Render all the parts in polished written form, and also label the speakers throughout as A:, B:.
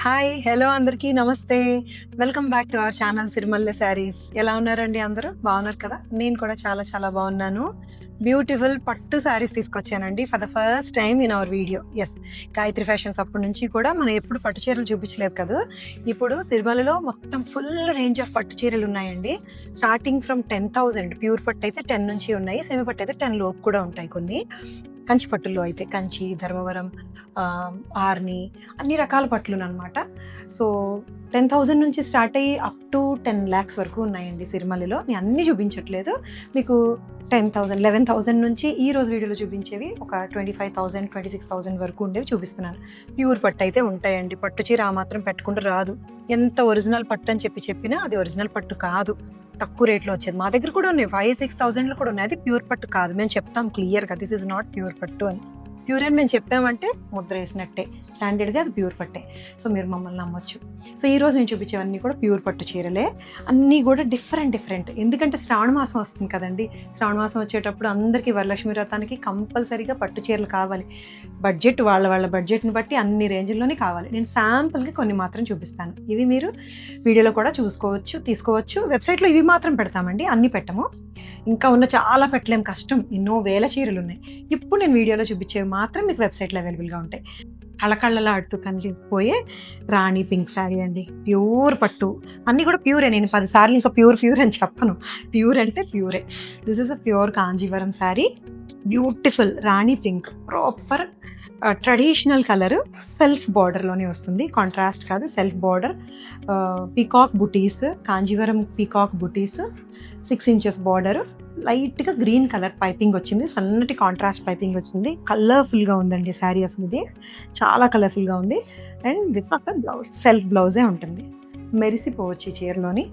A: Hi! Hello అందరికీ నమస్తే. Welcome back to our channel Sirimalle saris. ఎలా ఉన్నారండి అందరూ? బాగున్నారు కదా! నేను కూడా చాలా చాలా బాగున్నాను. బ్యూటిఫుల్ పట్టు శారీస్ తీసుకొచ్చానండి for the first time in our video. Yes, Gayatri fashions అప్పటి నుంచి కూడా మనం ఎప్పుడు పట్టు చీరలు చూపించలేదు కదా! ఇప్పుడు సిరిమల్లలో మొత్తం ఫుల్ రేంజ్ ఆఫ్ పట్టు చీరలు ఉన్నాయండి. స్టార్టింగ్ ఫ్రమ్ 10,000 ప్యూర్ పట్టు అయితే 10 నుంచి ఉన్నాయి. సెమీ పట్టు అయితే 10 లోపు కూడా ఉంటాయి కొన్ని. కంచి పట్టుల్లో అయితే కంచి, ధర్మవరం, ఆర్ని అన్ని రకాల పట్లునమాట. సో 10,000 నుంచి స్టార్ట్ అయ్యి అప్ టు 10 lakhs వరకు ఉన్నాయండి సిరిమల్లిలో. నేను అన్నీ చూపించట్లేదు, మీకు 10,000, 11,000 నుంచి ఈ రోజు వీడియోలో చూపించేవి ఒక 25,000, 26,000 వరకు ఉండేవి చూపిస్తున్నాను. ప్యూర్ పట్టు అయితే ఉంటాయండి. పట్టు చీర ఆ మాత్రం పెట్టుకుంటూ రాదు. ఎంత ఒరిజినల్ పట్టు అని చెప్పినా అది ఒరిజినల్ పట్టు కాదు, తక్కువ రేట్లో వచ్చేది. మా దగ్గర కూడా ఉన్నాయి, 5,000-6,000 కూడా ఉన్నాయి. అది ప్యూర్ పట్టు కాదు. మేము చెప్తాం క్లియర్గా, దిస్ ఇస్ నాట్ ప్యూర్ పట్టు అని. ప్యూర్ అని మేము చెప్పామంటే ముద్ర వేసినట్టే, స్టాండర్డ్గా అది ప్యూర్ పట్టే. సో మీరు మమ్మల్ని నమ్మొచ్చు. సో ఈరోజు నేను చూపించేవన్నీ కూడా ప్యూర్ పట్టు చీరలే, అన్నీ కూడా డిఫరెంట్. ఎందుకంటే శ్రావణ మాసం వస్తుంది కదండి. శ్రావణ మాసం వచ్చేటప్పుడు అందరికీ వరలక్ష్మి వ్రతానికి కంపల్సరీగా పట్టు చీరలు కావాలి. బడ్జెట్ వాళ్ళ బడ్జెట్ని బట్టి అన్ని రేంజ్లోనే కావాలి. నేను శాంపుల్గా కొన్ని మాత్రం చూపిస్తాను. ఇవి మీరు వీడియోలో కూడా తీసుకోవచ్చు. వెబ్సైట్లో ఇవి మాత్రం పెడతామండి, అన్నీ పెట్టము. ఇంకా ఉన్న చాలా పెట్టలేం, కష్టం. ఎన్నో వేల చీరలు ఉన్నాయి. ఇప్పుడు నేను వీడియోలో చూపించేవి మాత్రం మీకు వెబ్సైట్లో అవైలబుల్గా ఉంటాయి. కళకళలాడుతూ కనిపిపోయే రాణి పింక్ శారీ అండి, ప్యూర్ పట్టు. అన్నీ కూడా ప్యూరే. నేను 10 సార్లు ఇంకా ప్యూర్ అని చెప్పను. ప్యూర్ అంటే ప్యూరే. This is a pure Kanjeevaram sari. Beautiful rani pink, proper traditional colour. Self బార్డర్లోనే వస్తుంది, కాంట్రాస్ట్ కాదు, సెల్ఫ్ బార్డర్. పీకాక్ బుటీస్, కాంజీవరం పీకాక్ బుటీస్, 6 inches బార్డర్. లైట్గా గ్రీన్ కలర్ పైపింగ్ వచ్చింది, సన్నటి కాంట్రాస్ట్ పైపింగ్ వచ్చింది. కలర్ఫుల్గా ఉందండి శారీ, అసలు ఇది చాలా కలర్ఫుల్గా ఉంది. And this of the blouse, self బ్లౌజే ఉంటుంది, మెరిసిపోవచ్చు ఈ చీరలోని.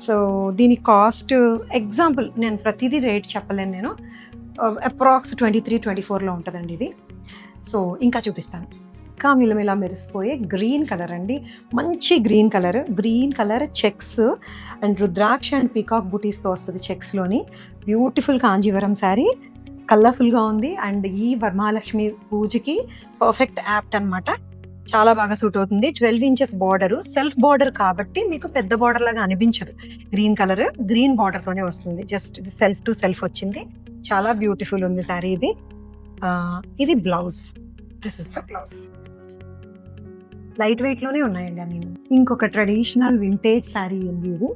A: సో దీని కాస్ట్ ఎగ్జాంపుల్, నేను ప్రతిదీ రేట్ చెప్పలేను, నేను అప్రాక్స్ 23-24లో ఉంటుందండి ఇది. సో ఇంకా చూపిస్తాను. ఇంకా మిలమిలా మెరిసిపోయే గ్రీన్ కలర్ అండి, మంచి green colour checks and rudraksha and peacock బుటీస్తో వస్తుంది చెక్స్లోని. బ్యూటిఫుల్ కాంజీవరం శారీ, కలర్ఫుల్గా ఉంది. అండ్ ఈ వరమహాలక్ష్మి పూజకి పర్ఫెక్ట్ యాప్ట్ అనమాట, చాలా బాగా సూట్ అవుతుంది. 12 inches బార్డర్, సెల్ఫ్ బార్డర్ కాబట్టి మీకు పెద్ద బార్డర్ లాగా అనిపించదు. గ్రీన్ బార్డర్తోనే వస్తుంది, జస్ట్ ఇది సెల్ఫ్ టు సెల్ఫ్ వచ్చింది. చాలా బ్యూటిఫుల్ ఉంది శారీ ఇది. ఇది blouse, this is the blouse. Light వెయిట్లోనే ఉన్నాయండి అన్ని. ఇంకొక ట్రెడిషనల్ వింటేజ్ శారీ అండి ఇది.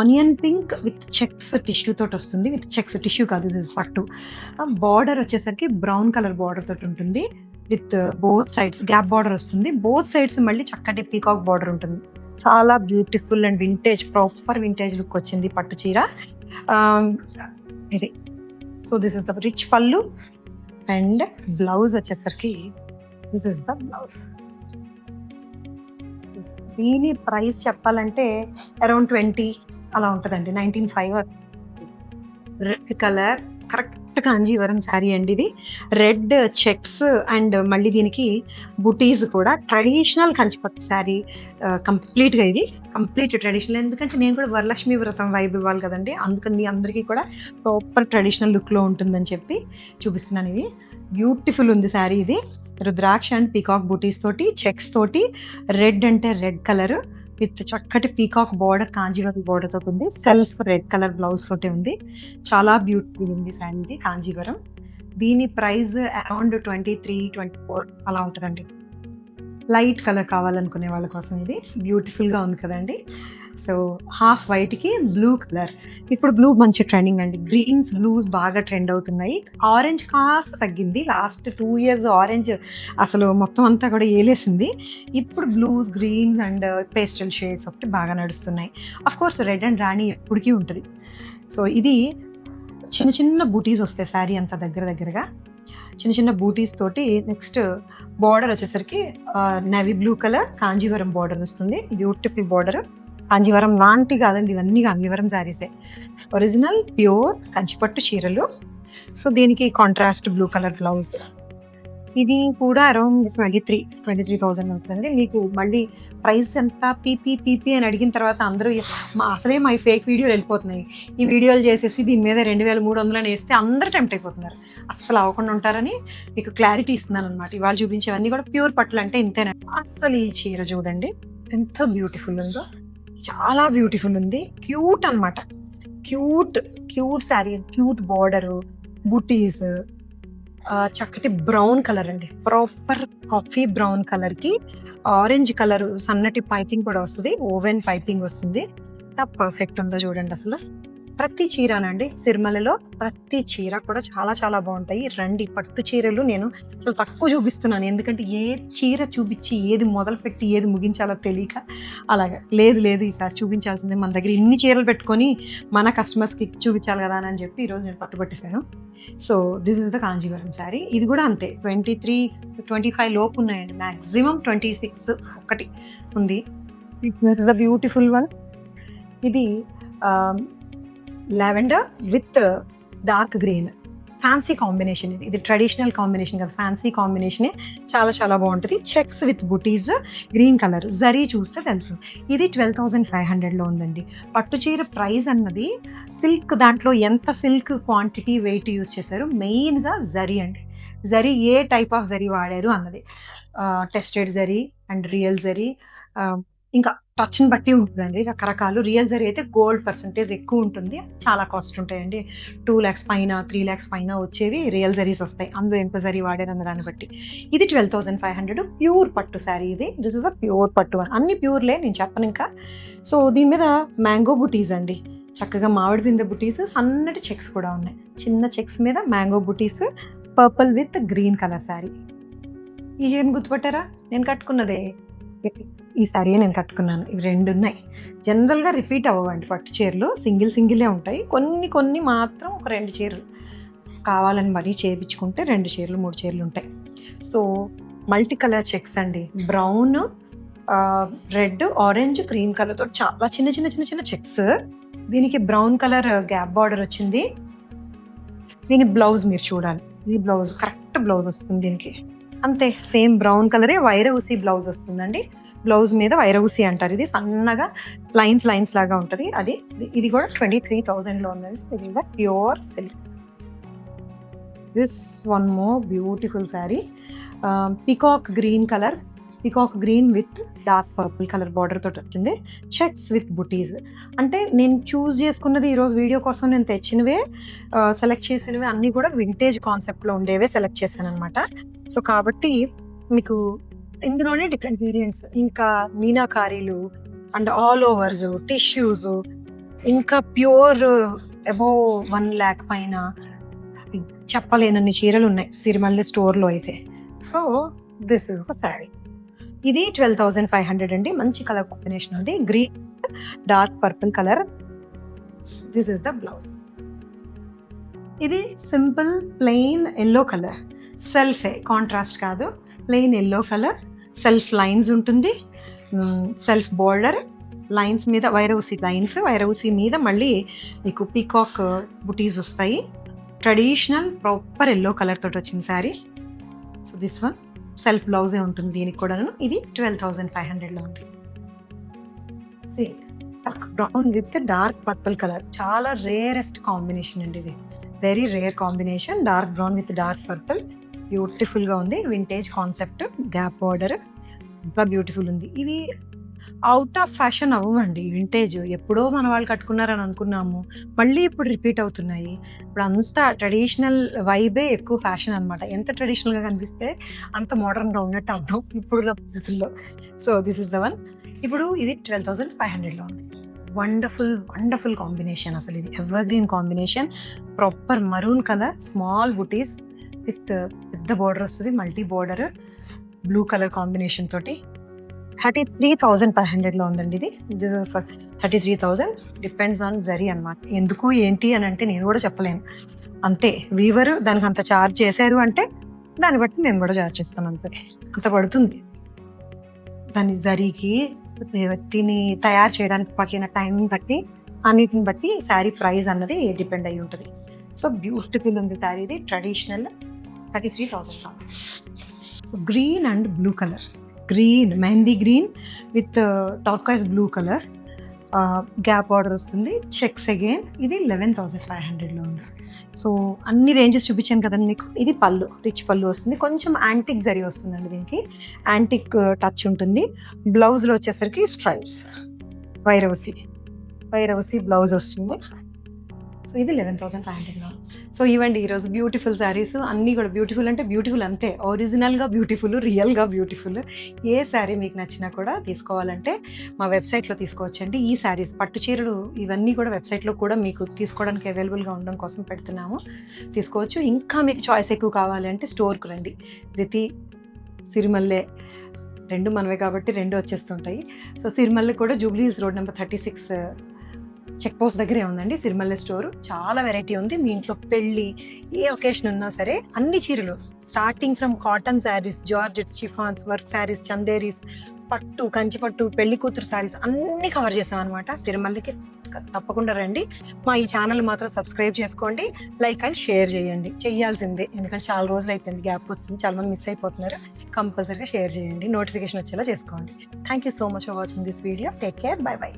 A: Onion pink with checks tissue తోటి వస్తుంది. విత్ చెక్స్ టిష్యూ కాదు, దిస్ ఇస్ పట్టు. బార్డర్ వచ్చేసరికి బ్రౌన్ కలర్ బార్డర్ తోటి ఉంటుంది. With both sides gap border వస్తుంది. బోత్ సైడ్స్ మళ్ళీ చక్కటి పీకాక్ బార్డర్ ఉంటుంది. చాలా beautiful and vintage, proper vintage look వచ్చింది పట్టు చీర ఇది. So this is the rich పళ్ళు. అండ్ బ్లౌజ్ వచ్చేసరికి దిస్ ఇస్ ద బ్లౌజ్. దీని ప్రైస్ చెప్పాలంటే అరౌండ్ 20 అలా ఉంటుందండి, 19,500. Red colour, correct Kanjeevaram sari అండి ఇది. రెడ్ చెక్స్ అండ్ మళ్ళీ దీనికి బుటీస్ కూడా. ట్రెడిషనల్ కంచిపట్టు శారీ కంప్లీట్గా, ఇది కంప్లీట్ ట్రెడిషనల్. ఎందుకంటే నేను కూడా వరలక్ష్మి వ్రతం వైబ్ ఇవ్వాలి కదండి, అందుకని మీ అందరికీ కూడా ప్రాపర్ ట్రెడిషనల్ లుక్లో ఉంటుందని చెప్పి చూపిస్తున్నాను. ఇది బ్యూటిఫుల్ ఉంది శారీ. ఇది రుద్రాక్ష అండ్ పీకాక్ బుటీస్ తోటి, చెక్స్ తోటి, రెడ్ అంటే రెడ్ కలర్ విత్ చక్కటి పీకాక్ బార్డర్, కాంజీవరం బార్డర్ తోటి ఉంది. సెల్ఫ్ రెడ్ కలర్ బ్లౌజ్ తోటి ఉంది. చాలా బ్యూటిఫుల్ ఉంది శారీ ఇది, కాంజీవరం. దీని ప్రైస్ అరౌండ్ 23-24 అలా ఉంటుందండి. లైట్ కలర్ కావాలనుకునే వాళ్ళ కోసం ఇది బ్యూటిఫుల్గా ఉంది కదండి. సో హాఫ్ వైట్కి బ్లూ కలర్. ఇప్పుడు బ్లూ మంచి ట్రెండింగ్ అండి, గ్రీన్స్ బ్లూస్ బాగా ట్రెండ్ అవుతున్నాయి. ఆరెంజ్ కాస్త తగ్గింది, లాస్ట్ 2 years ఆరెంజ్ అసలు మొత్తం అంతా కూడా ఏలేసింది. ఇప్పుడు blues, greens and pastel shades ఒకటి బాగా నడుస్తున్నాయి. అఫ్ కోర్స్ రెడ్ అండ్ రాణి ఎప్పటికీ ఉంటుంది. సో ఇది చిన్న బూటీస్ వస్తాయి శారీ అంతా దగ్గరగా, చిన్న బూటీస్ తోటి. నెక్స్ట్ బార్డర్ వచ్చేసరికి navy blue colour Kanjeevaram border వస్తుంది. Beautiful border. కాంజీవరం లాంటి కాదండి, ఇవన్నీ కాంజీవరం శారీసే, ఒరిజినల్ ప్యూర్ కంచిపట్టు చీరలు. సో దీనికి కాంట్రాస్ట్ బ్లూ కలర్ బ్లౌజ్. ఇది కూడా అరౌండ్ 23,000 ఉంటుందండి. మీకు మళ్ళీ ప్రైస్ ఎంత పీపీ అని అడిగిన తర్వాత అందరూ అసలే మా ఫేక్ వీడియోలు వెళ్ళిపోతున్నాయి. ఈ వీడియోలు చేసేసి దీని మీద 2,300 అని వేస్తే అందరూ టెంప్ట్ అయిపోతున్నారు. అస్సలు అవ్వకుండా ఉంటారని మీకు క్లారిటీ ఇస్తున్నాను అనమాట. ఇవాళ చూపించేవన్నీ కూడా ప్యూర్ పట్టులు అంటే ఇంతేనండి. అస్సలు ఈ చీర చూడండి ఎంత బ్యూటిఫుల్ ఉందో, చాలా బ్యూటిఫుల్ ఉంది. క్యూట్ అనమాట, క్యూట్ శారీ, క్యూట్ బార్డరు, బుటీస్, చక్కటి బ్రౌన్ కలర్ అండి, ప్రాపర్ కాఫీ బ్రౌన్ కలర్ కి ఆరెంజ్ కలర్ సన్నటి పైపింగ్ కూడా వస్తుంది, ఓవెన్ పైపింగ్ వస్తుంది. పర్ఫెక్ట్ ఉందో చూడండి. అసలు ప్రతి చీరనండి సిరిమల్లలో ప్రతి చీర కూడా చాలా చాలా బాగుంటాయి. రండి, పట్టు చీరలు నేను చాలా తక్కువ చూపిస్తున్నాను, ఎందుకంటే ఏ చీర చూపించి ఏది మొదలు పెట్టి ఏది ముగించాలో తెలియక. అలాగా లేదు ఈసారి చూపించాల్సిందే, మన దగ్గర ఇన్ని చీరలు పెట్టుకొని మన కస్టమర్స్కి చూపించాలి కదా అని చెప్పి ఈరోజు నేను పట్టుబట్టేశాను. So this is the Kanjeevaram sari. ఇది కూడా అంతే, 23-25 లోపు ఉన్నాయండి, మ్యాక్సిమం 26 ఒకటి ఉంది. The beautiful one. ఇది lavender with dark green fancy combination. ఇది ట్రెడిషనల్ కాంబినేషన్ కదా, ఫ్యాన్సీ కాంబినేషనే, చాలా చాలా బాగుంటుంది. Checks with butis, green colour zari చూస్తే తెలుసు. ఇది 12,500లో ఉందండి. పట్టు చీర ప్రైస్ అన్నది సిల్క్, దాంట్లో ఎంత సిల్క్ క్వాంటిటీ వెయిట్ యూస్ చేశారు, మెయిన్గా జరీ అండి. జరీ ఏ టైప్ ఆఫ్ జరీ వాడారు అన్నది, tested zari and real zari, ఇంకా టచ్ని బట్టి ఉంటుందండి రకరకాలు. రియల్ జరీ అయితే గోల్డ్ పర్సంటేజ్ ఎక్కువ ఉంటుంది, చాలా కాస్ట్ ఉంటాయండి. 2 lakhs పైన 3 lakhs పైన వచ్చేవి రియల్ జరీస్ వస్తాయి, అందులో ఎంత జరీ వాడారన్న దాన్ని బట్టి. ఇది 12,500 ప్యూర్ పట్టు శారీ. ఇది దిస్ ఇస్ అ ప్యూర్ పట్టు, అన్ని ప్యూర్లే, నేను చెప్పను ఇంకా. సో దీని మీద మ్యాంగో బుటీస్ అండి, చక్కగా మామిడి పిందె బుటీస్, సన్నటి చెక్స్ కూడా ఉన్నాయి. చిన్న చెక్స్ మీద mango buttis, purple with green colour sari. ఈ చీరని గుర్తుపట్టారా? నేను కట్టుకున్నదే ఈ శారీ, నేను కట్టుకున్నాను. ఇవి 2 ఉన్నాయి. జనరల్గా రిపీట్ అవ్వండి పట్టు చీరలు, సింగిలే ఉంటాయి. కొన్ని మాత్రం ఒక 2 చీరలు కావాలని మరీ చేయించుకుంటే 2 చీరలు 3 చీరలు ఉంటాయి. సో మల్టీ కలర్ చెక్స్ అండి, బ్రౌన్, రెడ్, ఆరెంజ్, క్రీమ్ కలర్తో చాలా చిన్న చెక్స్. దీనికి బ్రౌన్ కలర్ గ్యాప్ బార్డర్ వచ్చింది. దీని బ్లౌజ్ మీరు చూడాలి, ఈ బ్లౌజ్ కరెక్ట్ బ్లౌజ్ వస్తుంది దీనికి, అంతే సేమ్ బ్రౌన్ కలరే వైరవుసి బ్లౌజ్ వస్తుందండి. బ్లౌజ్ మీద వైరవుసి అంటారు, ఇది సన్నగా లైన్స్ లాగా ఉంటుంది. ఇది కూడా 23,000లో ఉందండి. ఇది pure silk. This one more beautiful sari, peacock green colour, peacock green with dark purple colour border తోటి వచ్చింది. చెక్స్ విత్ బుటీస్. అంటే నేను చూస్ చేసుకున్నది ఈరోజు వీడియో కోసం నేను తెచ్చినవే, సెలెక్ట్ చేసినవే అన్నీ కూడా వింటేజ్ కాన్సెప్ట్లో ఉండేవే సెలెక్ట్ చేశాను అనమాట. సో కాబట్టి మీకు ఇందులోనే డిఫరెంట్ వేరియంట్స్, ఇంకా మీనాకారీలు అండ్ ఆల్ ఓవర్స్, టిష్యూస్, ఇంకా ప్యూర్ అబోవ్ 1 lakh పైన చెప్పలేనన్ని చీరలు ఉన్నాయి సిరిమల్లె స్టోర్లో అయితే. సో దిస్ ఇస్ ఒక శారీ. ఇది 12,500 అండి. మంచి కలర్ కాంబినేషన్ ఉంది, green dark purple colour. This is the blouse. ఇది సింపుల్ ప్లెయిన్ ఎల్లో కలర్, సెల్ఫే, కాంట్రాస్ట్ కాదు, plain yellow colour. Self lines ఉంటుంది, సెల్ఫ్ బోర్డర్, లైన్స్ మీద వైరవుసి లైన్స్, వైరవుసి మీద మళ్ళీ మీకు పీకాక్ బుటీస్ వస్తాయి. ట్రెడిషనల్ ప్రాపర్ ఎల్లో కలర్ తోటి వచ్చింది sari. So this one self బ్లౌజే ఉంటుంది దీనికి కూడాను. ఇది 12,500లో ఉంది. Brown with dark purple colour, చాలా రేరెస్ట్ కాంబినేషన్ అండి ఇది, very rare combination. Dark brown with dark purple, బ్యూటిఫుల్గా ఉంది. వింటేజ్ కాన్సెప్ట్, గ్యాప్ బార్డర్, ఇంకా బ్యూటిఫుల్ ఉంది. ఇవి అవుట్ ఆఫ్ ఫ్యాషన్ అవ్వండి, వింటేజ్ ఎప్పుడో మన వాళ్ళు కట్టుకున్నారని అనుకున్నాము, మళ్ళీ ఇప్పుడు రిపీట్ అవుతున్నాయి. ఇప్పుడు అంతా ట్రెడిషనల్ వైబే ఎక్కువ ఫ్యాషన్ అనమాట. ఎంత ట్రెడిషనల్గా కనిపిస్తే అంత మోడర్న్గా ఉన్నట్టు అర్థం ఇప్పుడున్న పరిస్థితుల్లో. So this is the one. ఇప్పుడు ఇది 12,500లో ఉంది. వండర్ఫుల్ కాంబినేషన్, అసలు ఇది ever green combination. Proper maroon colour, small buttis with పెద్ద బోర్డర్ వస్తుంది, multi border, blue colour combination తోటి. 33,500లో ఉందండి ఇది. This is for 33,000. Depends on zari అనమాట. ఎందుకు ఏంటి అని అంటే నేను కూడా చెప్పలేను, అంతే. వీవర్ దానికి అంత ఛార్జ్ చేశారు అంటే దాన్ని బట్టి నేను కూడా ఛార్జ్ చేస్తాను, అంతే. అంత పడుతుంది దాని జరీకి, దీన్ని తయారు చేయడానికి పట్టిన టైం బట్టి, అన్నిటిని బట్టి శారీ ప్రైస్ అన్నది డిపెండ్ అయి ఉంటుంది. సో బ్యూటిఫుల్ ఉంది శారీ. ఇది traditional 33,000. So green and blue colour, green mehndi green with turquoise blue colour, gap border వస్తుంది, చెక్స్ అగైన్. ఇది 11,500లో ఉంది. సో అన్ని రేంజెస్ చూపించాను కదండి మీకు. ఇది పళ్ళు, రిచ్ పళ్ళు వస్తుంది, కొంచెం యాంటిక్ జరీ వస్తుందండి, దీనికి యాంటిక్ టచ్ ఉంటుంది. బ్లౌజ్లో వచ్చేసరికి స్ట్రైప్స్, వైరవసి బ్లౌజ్ వస్తుంది. సో ఇది 11,500లో. సో ఇవ్వండి ఈరోజు బ్యూటిఫుల్ శారీస్ అన్నీ కూడా. బ్యూటిఫుల్ అంటే బ్యూటిఫుల్ అంతే, ఒరిజినల్గా బ్యూటిఫుల్, రియల్గా బ్యూటిఫుల్. ఏ శారీ మీకు నచ్చినా కూడా తీసుకోవాలంటే మా వెబ్సైట్లో తీసుకోవచ్చండి. ఈ శారీస్ పట్టు చీరలు ఇవన్నీ కూడా వెబ్సైట్లో కూడా మీకు తీసుకోవడానికి అవైలబుల్గా ఉండడం కోసం పెడుతున్నాము, తీసుకోవచ్చు. ఇంకా మీకు చాయిస్ ఎక్కువ కావాలి అంటే స్టోర్కి రండి. జితి, సిరిమల్లె రెండు మనవే కాబట్టి రెండు వచ్చేస్తుంటాయి. సో సిరిమల్లె కూడా జూబ్లీస్ రోడ్ నెంబర్ 36 చెక్ పోస్ట్ దగ్గరే ఉందండి సిరిమల్లె స్టోరు. చాలా వెరైటీ ఉంది. మీ ఇంట్లో పెళ్ళి ఏ ఒకేషన్ ఉన్నా సరే అన్ని చీరలు starting from cotton saris, georgettes, chiffons, work saris, Chanderis, పట్టు, కంచి పట్టు, పెళ్లి కూతురు శారీస్ అన్నీ కవర్ చేసాం అనమాట. సిరిమల్లెకి తప్పకుండా రండి. మా ఈ ఛానల్ మాత్రం సబ్స్క్రైబ్ చేసుకోండి, లైక్ అండ్ షేర్ చేయండి. చేయాల్సిందే, ఎందుకంటే చాలా రోజులు అయిపోయింది, గ్యాప్ వచ్చింది, చాలా మంది మిస్ అయిపోతున్నారు. కంపల్సరీగా షేర్ చేయండి, నోటిఫికేషన్ వచ్చేలా చేసుకోండి. Thank you so much for watching this video. Take care, by by.